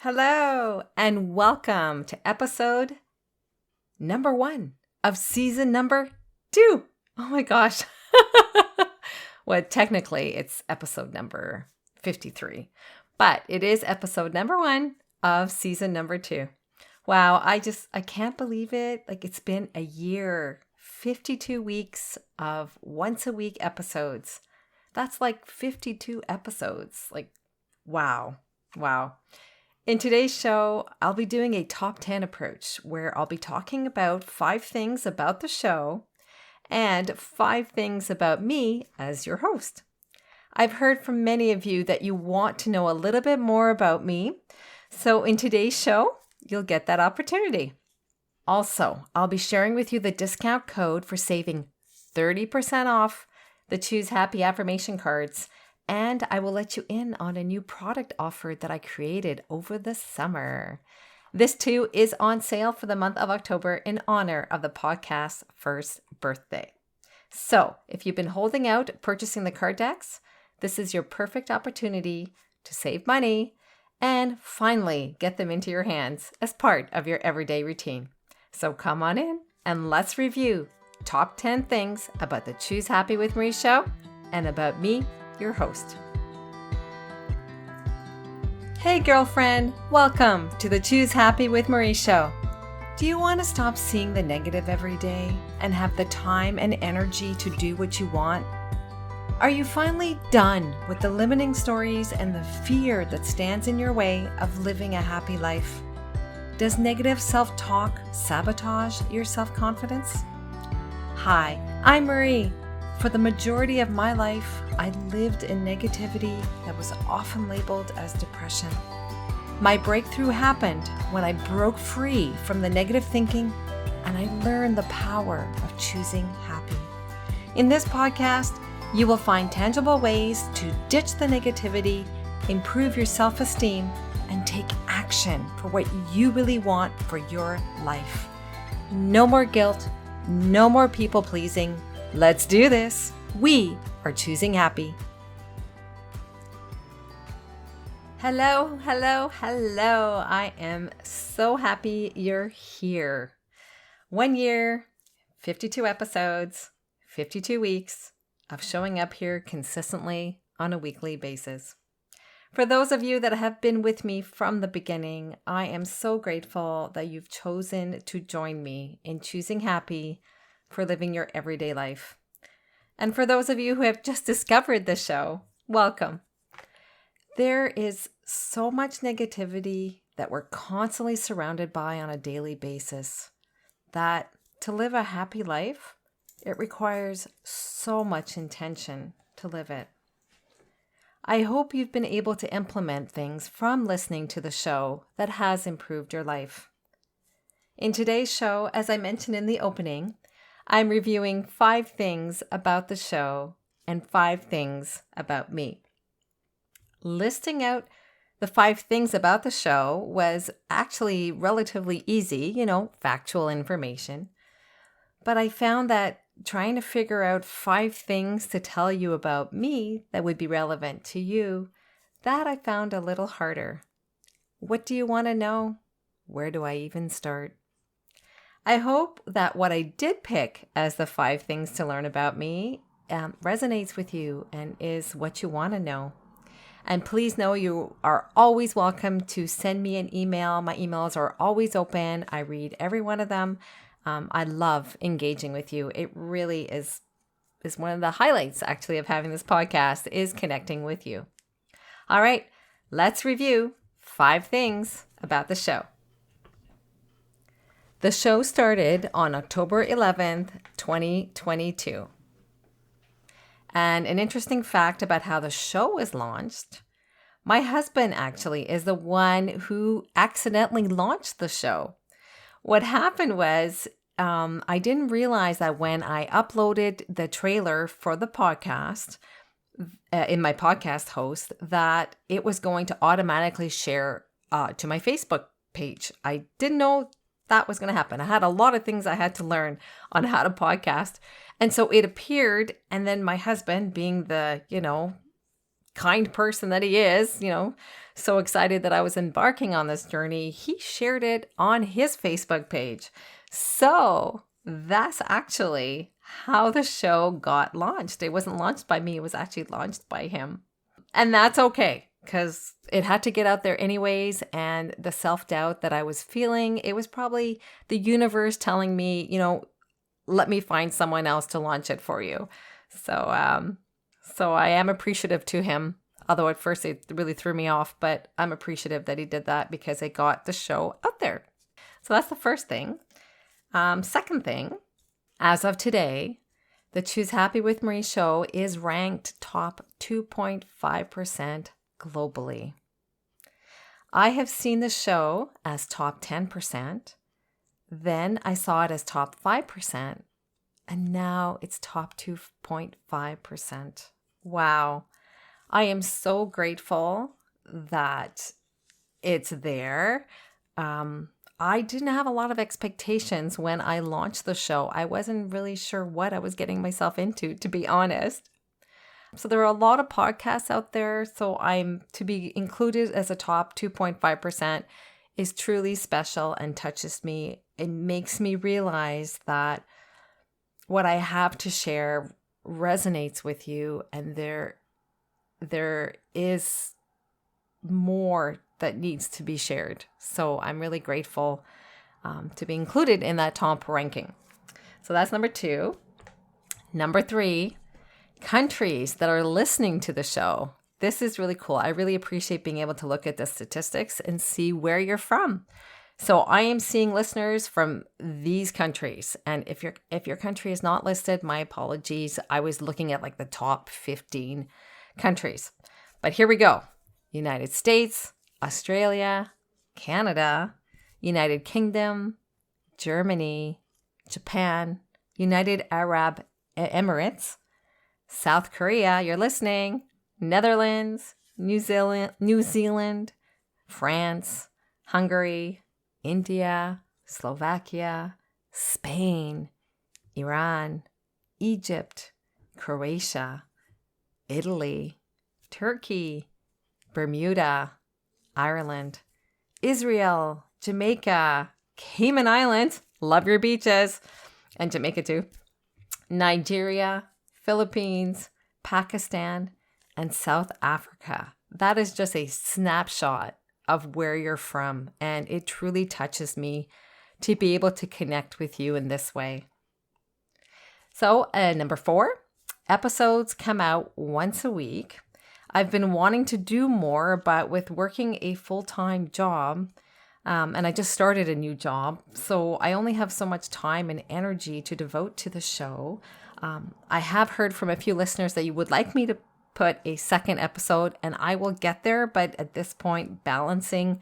Hello, and welcome to episode number 1 of season number 2. Oh my gosh. Well, technically, it's episode number 53, but it is episode number 1 of season number 2. Wow, I can't believe it. Like, it's been a year, 52 weeks of once a week episodes. That's like 52 episodes. Like, wow. In today's show, I'll be doing a top 10 approach where I'll be talking about 5 things about the show and 5 things about me as your host. I've heard from many of you that you want to know a little bit more about me. So in today's show, you'll get that opportunity. Also, I'll be sharing with you the discount code for saving 30% off the Choose Happy affirmation cards. And I will let you in on a new product offer that I created over the summer. This too is on sale for the month of October in honor of the podcast's first birthday. So if you've been holding out purchasing the card decks, this is your perfect opportunity to save money and finally get them into your hands as part of your everyday routine. So come on in and let's review top 10 things about the Choose Happy with Marie show and about me, your host. Hey girlfriend, welcome to the Choose Happy with Marie show. Do you want to stop seeing the negative every day and have the time and energy to do what you want? Are you finally done with the limiting stories and the fear that stands in your way of living a happy life? Does negative self-talk sabotage your self-confidence? Hi, I'm Marie. For the majority of my life, I lived in negativity that was often labeled as depression. My breakthrough happened when I broke free from the negative thinking and I learned the power of choosing happy. In this podcast, you will find tangible ways to ditch the negativity, improve your self-esteem, and take action for what you really want for your life. No more guilt, no more people pleasing. Let's do this. We are choosing happy. Hello. I am so happy you're here. 1 year, 52 episodes, 52 weeks of showing up here consistently on a weekly basis. For those of you that have been with me from the beginning, I am so grateful that you've chosen to join me in choosing happy for living your everyday life. And for those of you who have just discovered the show, welcome. There is so much negativity that we're constantly surrounded by on a daily basis that to live a happy life, it requires so much intention to live it. I hope you've been able to implement things from listening to the show that has improved your life. In today's show, as I mentioned in the opening, I'm reviewing 5 things about the show and 5 things about me. Listing out the 5 things about the show was actually relatively easy, factual information. But I found that trying to figure out 5 things to tell you about me that would be relevant to you, that I found a little harder. What do you want to know? Where do I even start? I hope that what I did pick as the 5 things to learn about me resonates with you and is what you want to know. And please know you are always welcome to send me an email. My emails are always open. I read every one of them. I love engaging with you. It really is one of the highlights, actually, of having this podcast is connecting with you. All right, let's review 5 things about the show. The show started on October 11th, 2022. And an interesting fact about how the show was launched, my husband actually is the one who accidentally launched the show. What happened was I didn't realize that when I uploaded the trailer for the podcast in my podcast host, that it was going to automatically share to my Facebook page. I didn't know that was going to happen. I had a lot of things I had to learn on how to podcast. And so it appeared. And then my husband, being the, kind person that he is, so excited that I was embarking on this journey, he shared it on his Facebook page. So that's actually how the show got launched. It wasn't launched by me, it was actually launched by him. And that's okay, because it had to get out there anyways. And the self-doubt that I was feeling, it was probably the universe telling me, let me find someone else to launch it for you. So I am appreciative to him, although at first it really threw me off, but I'm appreciative that he did that because it got the show out there. So that's the first thing. Second thing, as of today, the Choose Happy with Marie show is ranked top 2.5% globally. I have seen the show as top 10%. Then I saw it as top 5%. And now it's top 2.5%. Wow. I am so grateful that it's there. I didn't have a lot of expectations when I launched the show. I wasn't really sure what I was getting myself into, to be honest. So there are a lot of podcasts out there. So to be included as a top 2.5% is truly special and touches me. It makes me realize that what I have to share resonates with you, and there is more that needs to be shared. So I'm really grateful to be included in that top ranking. So that's number 2. Number 3, countries that are listening to the show. This is really cool. I really appreciate being able to look at the statistics and see where you're from. So I am seeing listeners from these countries. And if your country is not listed, my apologies. I was looking at like the top 15 countries. But here we go. United States, Australia, Canada, United Kingdom, Germany, Japan, United Arab Emirates, South Korea, you're listening, Netherlands, New Zealand, France, Hungary, India, Slovakia, Spain, Iran, Egypt, Croatia, Italy, Turkey, Bermuda, Ireland, Israel, Jamaica, Cayman Islands, love your beaches, and Jamaica too, Nigeria, Philippines, Pakistan, and South Africa. That is just a snapshot of where you're from, and it truly touches me to be able to connect with you in this way. So, number 4, episodes come out once a week. I've been wanting to do more, but with working a full-time job, and I just started a new job, so I only have so much time and energy to devote to the show. I have heard from a few listeners that you would like me to put a second episode, and I will get there, but at this point, balancing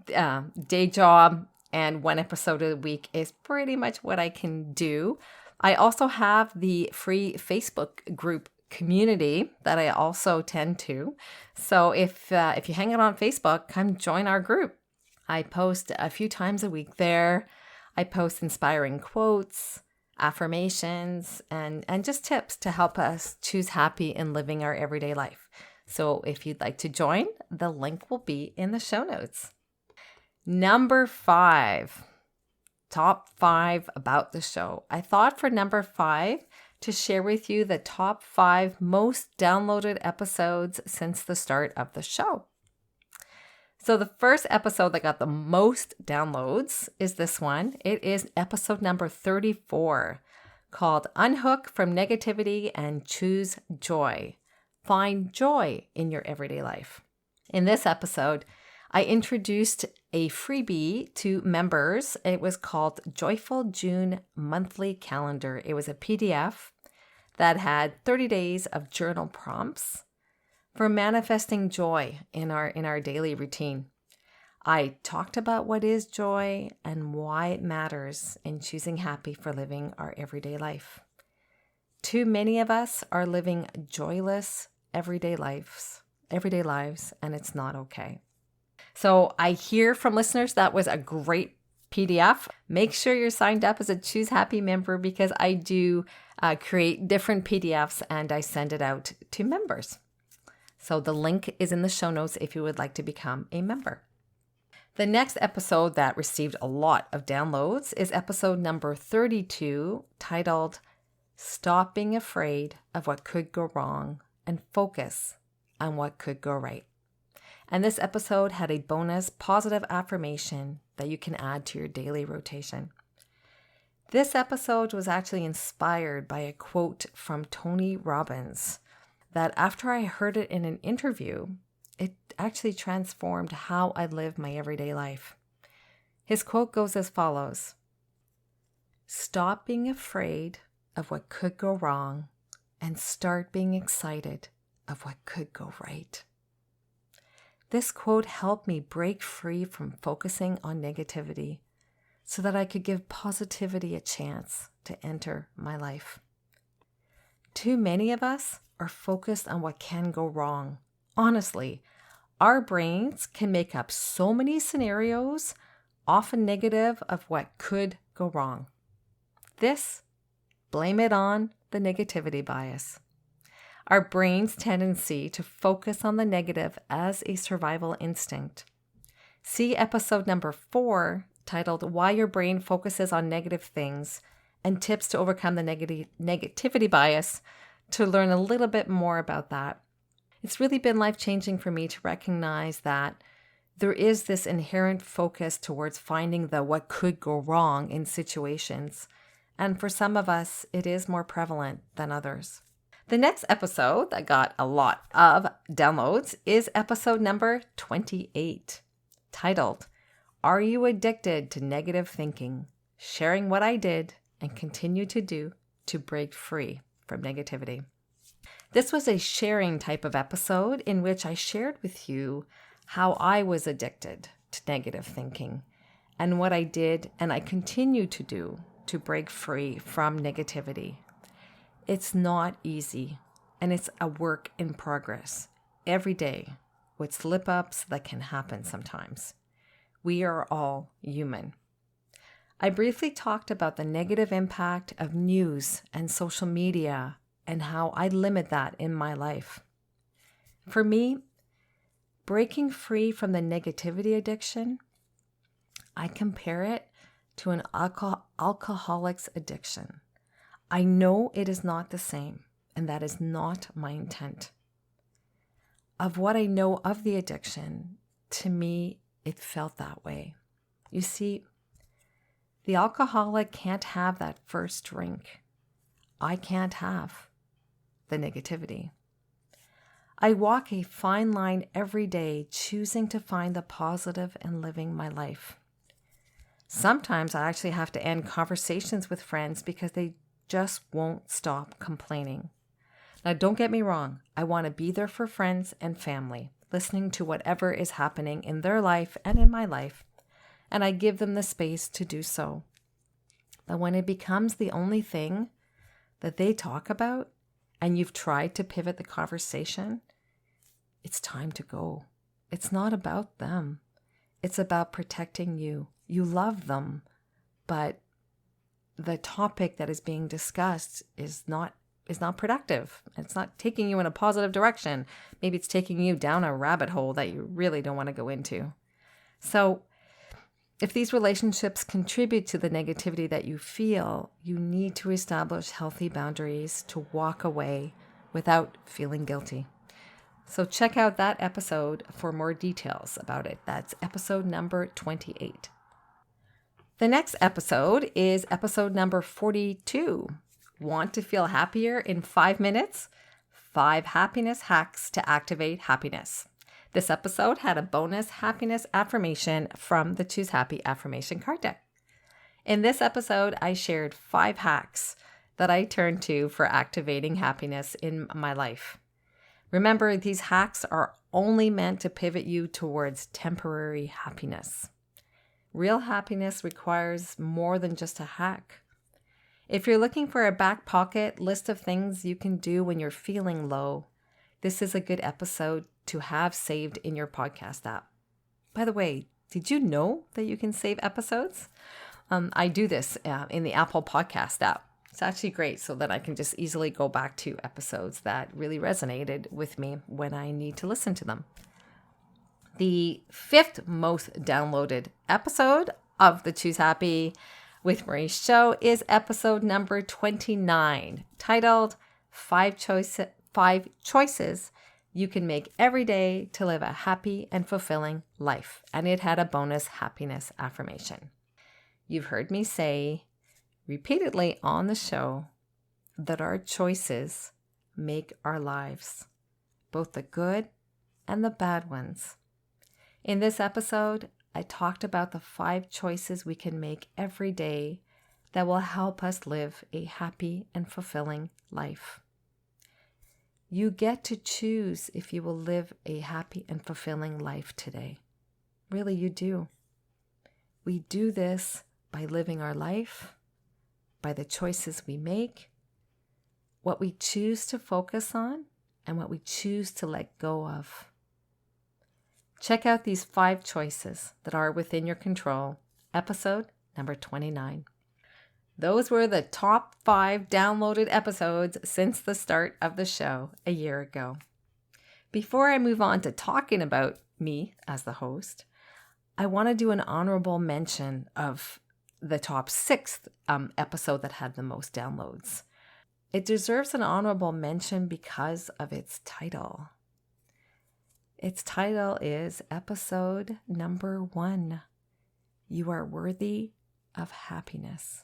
day job and one episode a week is pretty much what I can do. I also have the free Facebook group community that I also tend to. So if you hang out on Facebook, come join our group. I post a few times a week there. I post inspiring quotes, affirmations, and just tips to help us choose happy in living our everyday life. So if you'd like to join, the link will be in the show notes. Number 5, top 5 about the show. I thought for number 5 to share with you the top 5 most downloaded episodes since the start of the show. So the first episode that got the most downloads is this one. It is episode number 34, called Unhook from Negativity and Choose Joy. Find joy in your everyday life. In this episode, I introduced a freebie to members. It was called Joyful June Monthly Calendar. It was a PDF that had 30 days of journal prompts for manifesting joy in our daily routine. I talked about what is joy and why it matters in choosing happy for living our everyday life. Too many of us are living joyless everyday lives, and it's not okay. So I hear from listeners that was a great PDF. Make sure you're signed up as a Choose Happy member, because I do create different PDFs and I send it out to members. So the link is in the show notes if you would like to become a member. The next episode that received a lot of downloads is episode number 32, titled Stop Being Afraid of What Could Go Wrong and Focus on What Could Go Right. And this episode had a bonus positive affirmation that you can add to your daily rotation. This episode was actually inspired by a quote from Tony Robbins that after I heard it in an interview, it actually transformed how I live my everyday life. His quote goes as follows: "Stop being afraid of what could go wrong and start being excited of what could go right." This quote helped me break free from focusing on negativity so that I could give positivity a chance to enter my life. Too many of us are focused on what can go wrong. Honestly, our brains can make up so many scenarios, often negative, of what could go wrong. Blame it on the negativity bias. Our brain's tendency to focus on the negative as a survival instinct. See episode number 4, titled Why Your Brain Focuses on Negative Things and Tips to Overcome the Negativity Bias, to learn a little bit more about that. It's really been life-changing for me to recognize that there is this inherent focus towards finding the what could go wrong in situations. And for some of us, it is more prevalent than others. The next episode that got a lot of downloads is episode number 28, titled, Are You Addicted to Negative Thinking? Sharing what I did and continue to do to break free from negativity. This was a sharing type of episode in which I shared with you how I was addicted to negative thinking and what I did and I continue to do to break free from negativity. It's not easy, and it's a work in progress every day with slip-ups that can happen sometimes. We are all human. I briefly talked about the negative impact of news and social media and how I limit that in my life. For me, breaking free from the negativity addiction, I compare it to an alcoholic's addiction. I know it is not the same, and that is not my intent. Of what I know of the addiction, to me, it felt that way. You see, the alcoholic can't have that first drink. I can't have the negativity. I walk a fine line every day, choosing to find the positive in living my life. Sometimes I actually have to end conversations with friends because they just won't stop complaining. Now, don't get me wrong. I want to be there for friends and family, listening to whatever is happening in their life and in my life, and I give them the space to do so. But when it becomes the only thing that they talk about, and you've tried to pivot the conversation, it's time to go. It's not about them. It's about protecting you. You love them, but the topic that is being discussed is not productive. It's not taking you in a positive direction. Maybe it's taking you down a rabbit hole that you really don't want to go into. So if these relationships contribute to the negativity that you feel, you need to establish healthy boundaries to walk away without feeling guilty. So check out that episode for more details about it. That's episode number 28. The next episode is episode number 42. Want to feel happier in 5 minutes? 5 happiness hacks to activate happiness. This episode had a bonus happiness affirmation from the Choose Happy affirmation card deck. In this episode, I shared 5 hacks that I turn to for activating happiness in my life. Remember, these hacks are only meant to pivot you towards temporary happiness. Real happiness requires more than just a hack. If you're looking for a back pocket list of things you can do when you're feeling low, this is a good episode to have saved in your podcast app. By the way, did you know that you can save episodes? I do this in the Apple Podcast app. It's actually great so that I can just easily go back to episodes that really resonated with me when I need to listen to them. The 5th most downloaded episode of the Choose Happy with Marie show is episode number 29, titled 5 Choices You Can Make Every Day to Live a Happy and Fulfilling Life. And it had a bonus happiness affirmation. You've heard me say repeatedly on the show that our choices make our lives, both the good and the bad ones. In this episode, I talked about the 5 choices we can make every day that will help us live a happy and fulfilling life. You get to choose if you will live a happy and fulfilling life today. Really, you do. We do this by living our life, by the choices we make, what we choose to focus on, and what we choose to let go of. Check out these 5 choices that are within your control, episode number 29. Those were the top 5 downloaded episodes since the start of the show a year ago. Before I move on to talking about me as the host, I want to do an honorable mention of the top 6th episode that had the most downloads. It deserves an honorable mention because of its title. Its title is episode number 1, You Are Worthy of Happiness.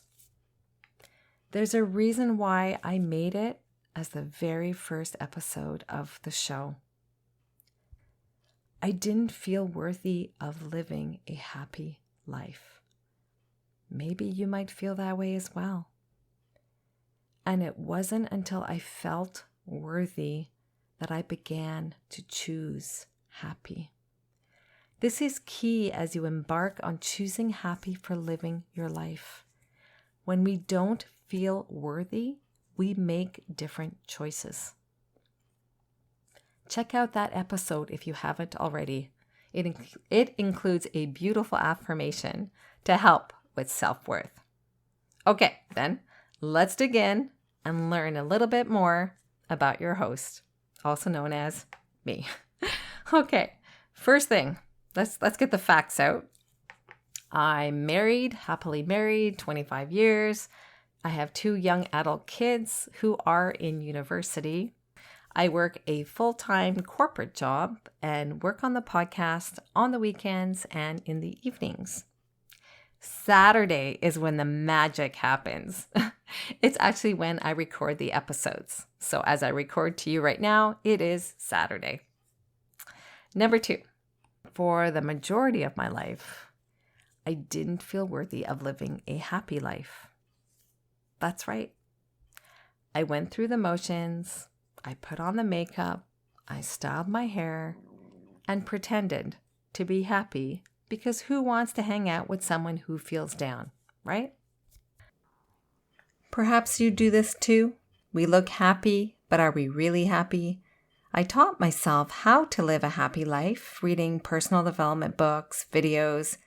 There's a reason why I made it as the very first episode of the show. I didn't feel worthy of living a happy life. Maybe you might feel that way as well. And it wasn't until I felt worthy that I began to choose happy. This is key as you embark on choosing happy for living your life. When we don't feel worthy, we make different choices. Check out that episode if you haven't already. It includes a beautiful affirmation to help with self-worth. Okay, then let's dig in and learn a little bit more about your host, also known as me. Okay, first thing, let's get the facts out. I'm married, happily married, 25 years. I have 2 young adult kids who are in university. I work a full-time corporate job and work on the podcast on the weekends and in the evenings. Saturday is when the magic happens. It's actually when I record the episodes. So as I record to you right now, it is Saturday. Number 2, for the majority of my life, I didn't feel worthy of living a happy life. That's right. I went through the motions, I put on the makeup, I styled my hair, and pretended to be happy because who wants to hang out with someone who feels down, right? Perhaps you do this too. We look happy, but are we really happy? I taught myself how to live a happy life, reading personal development books, videos,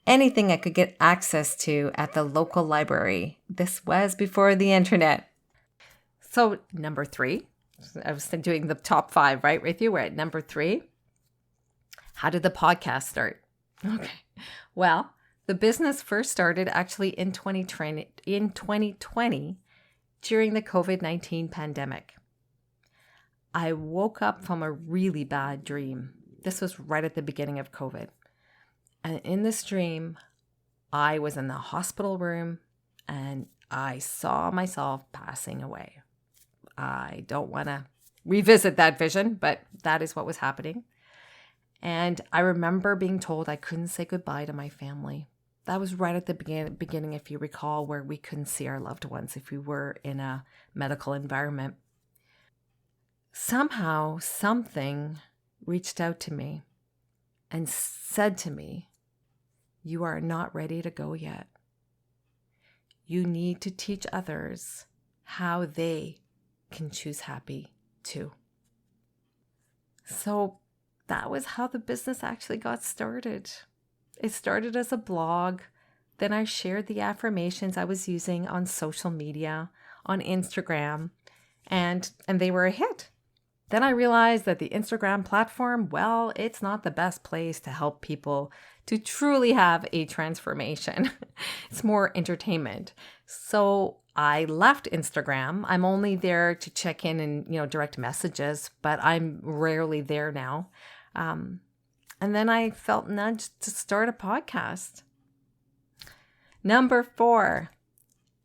anything I could get access to at the local library. This was before the internet. So number 3, I was doing the top 5, right? With you, we're at number 3. How did the podcast start? Okay. Well, the business first started actually in 2020 during the COVID-19 pandemic. I woke up from a really bad dream. This was right at the beginning of COVID. And in this dream, I was in the hospital room and I saw myself passing away. I don't want to revisit that vision, but that is what was happening. And I remember being told I couldn't say goodbye to my family. That was right at the beginning, if you recall, where we couldn't see our loved ones if we were in a medical environment. Somehow, something reached out to me and said to me, "You are not ready to go yet. You need to teach others how they can choose happy too." So that was how the business actually got started. It started as a blog. Then I shared the affirmations I was using on social media, on Instagram, and they were a hit. Then I realized that the Instagram platform, well, it's not the best place to help people to truly have a transformation. It's more entertainment. So I left Instagram. I'm only there to check in and, direct messages, but I'm rarely there now. And then I felt nudged to start a podcast. Number 4,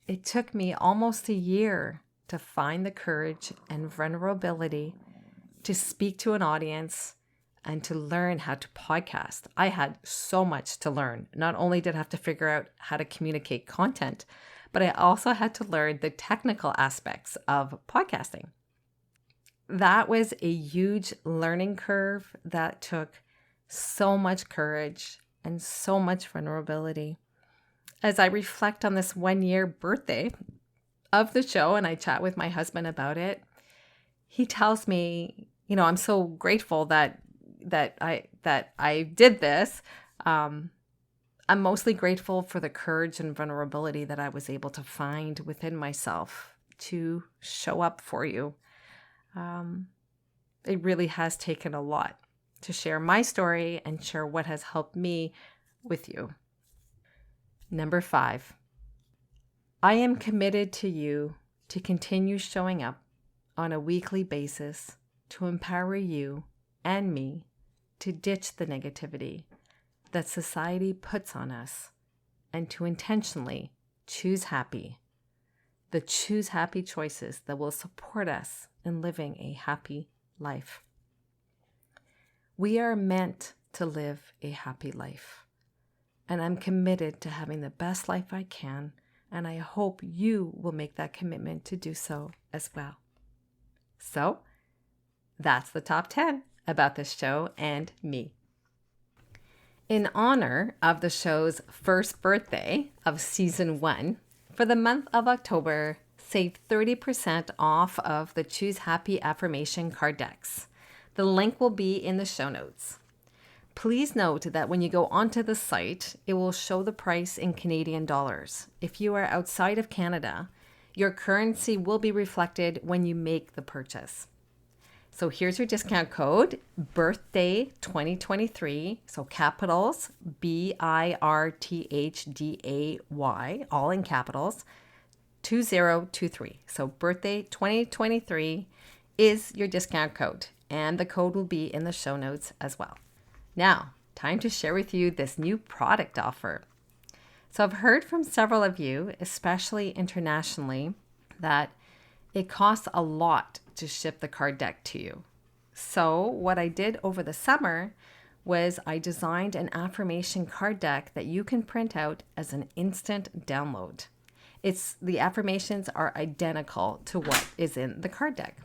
it took me almost a year to find the courage and vulnerability to speak to an audience and to learn how to podcast. I had so much to learn. Not only did I have to figure out how to communicate content, but I also had to learn the technical aspects of podcasting. That was a huge learning curve that took so much courage and so much vulnerability. As I reflect on this 1-year birthday of the show and I chat with my husband about it, he tells me, I'm so grateful that I did this. I'm mostly grateful for the courage and vulnerability that I was able to find within myself to show up for you. It really has taken a lot to share my story and share what has helped me with you. Number 5, I am committed to you to continue showing up on a weekly basis to empower you and me to ditch the negativity that society puts on us and to intentionally choose happy, the choose happy choices that will support us in living a happy life. We are meant to live a happy life, and I'm committed to having the best life I can, and I hope you will make that commitment to do so as well. So, that's the top 10 about this show and me. In honor of the show's first birthday of season 1, for the month of October, save 30% off of the Choose Happy Affirmation card decks. The link will be in the show notes. Please note that when you go onto the site, it will show the price in Canadian dollars. If you are outside of Canada, your currency will be reflected when you make the purchase. So here's your discount code, birthday 2023. So capitals, BIRTHDAY, all in capitals, 2023. So birthday 2023 is your discount code, and the code will be in the show notes as well. Now, time to share with you this new product offer. So I've heard from several of you, especially internationally, that it costs a lot to ship the card deck to you. So what I did over the summer was I designed an affirmation card deck that you can print out as an instant download. The affirmations are identical to what is in the card deck.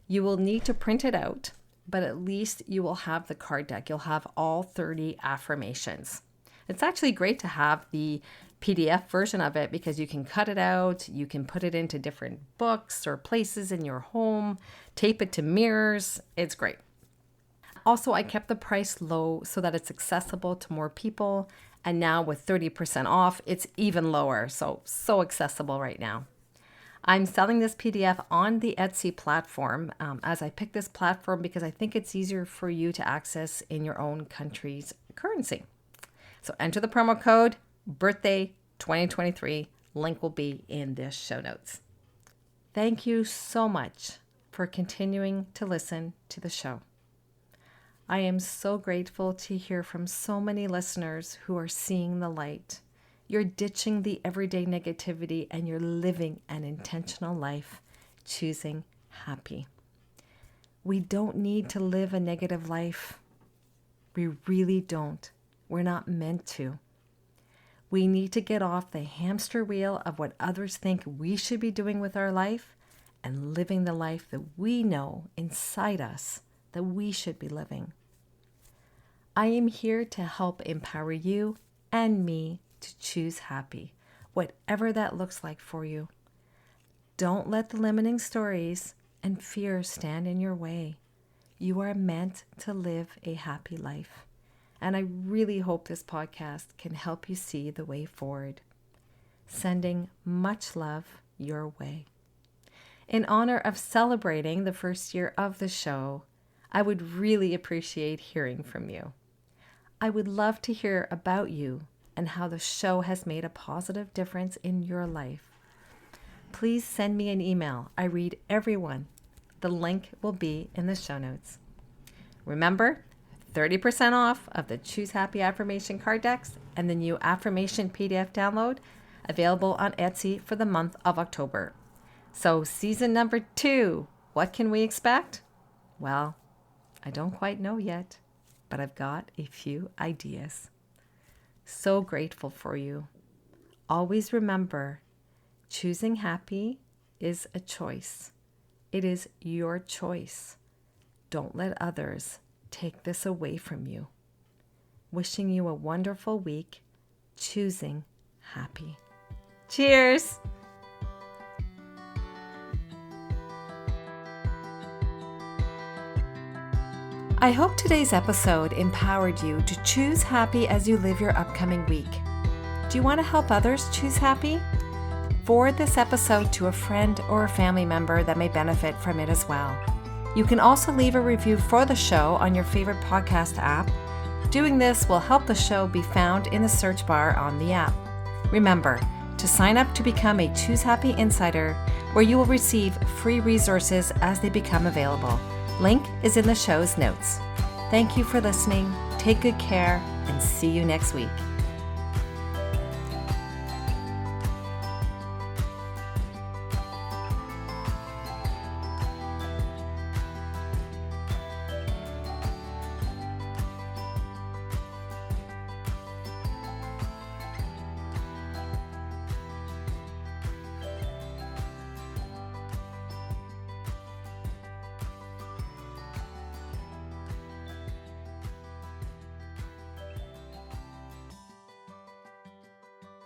You will need to print it out, but at least you will have the card deck. You'll have all 30 affirmations. It's actually great to have the PDF version of it because you can cut it out, you can put it into different books or places in your home, tape it to mirrors. It's great. Also, I kept the price low so that it's accessible to more people. And now with 30% off, it's even lower. So accessible right now. I'm selling this PDF on the Etsy platform as I picked this platform because I think it's easier for you to access in your own country's currency. So enter the promo code birthday 2023. Link will be in the show notes. Thank you so much for continuing to listen to the show. I am so grateful to hear from so many listeners who are seeing the light. You're ditching the everyday negativity and you're living an intentional life, choosing happy. We don't need to live a negative life. We really don't. We're not meant to. We need to get off the hamster wheel of what others think we should be doing with our life and living the life that we know inside us that we should be living. I am here to help empower you and me to choose happy, whatever that looks like for you. Don't let the limiting stories and fear stand in your way. You are meant to live a happy life. And I really hope this podcast can help you see the way forward. Sending much love your way. In honor of celebrating the first year of the show, I would really appreciate hearing from you. I would love to hear about you and how the show has made a positive difference in your life. Please send me an email. I read everyone. The link will be in the show notes. Remember, 30% off of the Choose Happy Affirmation card decks and the new affirmation PDF download available on Etsy for the month of October. So season number 2, what can we expect? Well, I don't quite know yet, but I've got a few ideas. So grateful for you. Always remember, choosing happy is a choice. It is your choice. Don't let others take this away from you. Wishing you a wonderful week, choosing happy. Cheers! I hope today's episode empowered you to choose happy as you live your upcoming week. Do you want to help others choose happy? Forward this episode to a friend or a family member that may benefit from it as well. You can also leave a review for the show on your favorite podcast app. Doing this will help the show be found in the search bar on the app. Remember to sign up to become a Choose Happy Insider, where you will receive free resources as they become available. Link is in the show's notes. Thank you for listening. Take good care and see you next week.